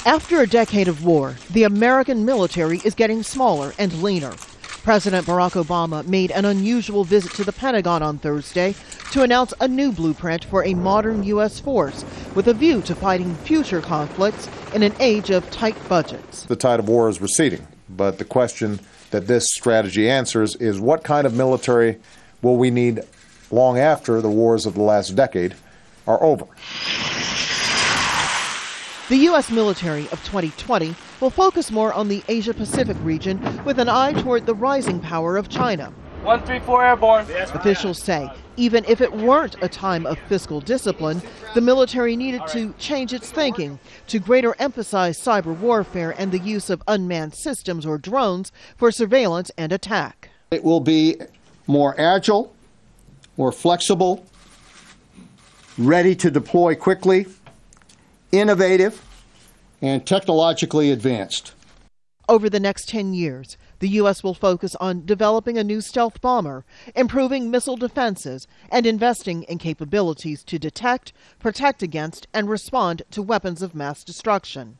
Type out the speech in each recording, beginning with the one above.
After a decade of war, the American military is getting smaller and leaner. President Barack Obama made an unusual visit to the Pentagon on Thursday to announce a new blueprint for a modern U.S. force with a view to fighting future conflicts in an age of tight budgets. The tide of war is receding, but the question that this strategy answers is what kind of military will we need long after the wars of the last decade are over? The U.S. military of 2020 will focus more on the Asia-Pacific region with an eye toward the rising power of China. 134 airborne. Officials say even if it weren't a time of fiscal discipline, the military needed to change its thinking to greater emphasize cyber warfare and the use of unmanned systems or drones for surveillance and attack. It will be more agile, more flexible, ready to deploy quickly, innovative, and technologically advanced. Over the next 10 years, the U.S. will focus on developing a new stealth bomber, improving missile defenses, and investing in capabilities to detect, protect against, and respond to weapons of mass destruction.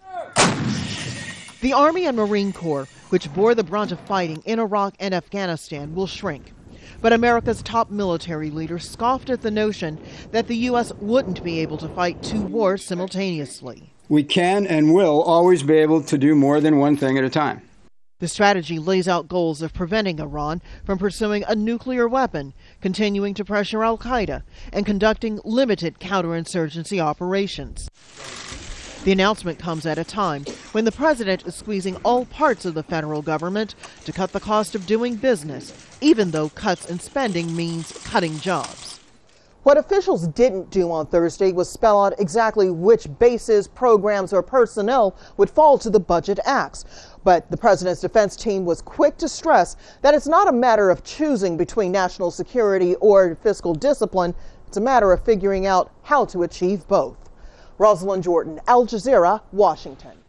The Army and Marine Corps, which bore the brunt of fighting in Iraq and Afghanistan, will shrink. But America's top military leaders scoffed at the notion that the U.S. wouldn't be able to fight two wars simultaneously. We can and will always be able to do more than one thing at a time. The strategy lays out goals of preventing Iran from pursuing a nuclear weapon, continuing to pressure al-Qaeda, and conducting limited counterinsurgency operations. The announcement comes at a time when the president is squeezing all parts of the federal government to cut the cost of doing business, even though cuts in spending means cutting jobs. What officials didn't do on Thursday was spell out exactly which bases, programs, or personnel would fall to the budget acts. But the president's defense team was quick to stress that it's not a matter of choosing between national security or fiscal discipline. It's a matter of figuring out how to achieve both. Rosalind, Al Jazeera, Washington.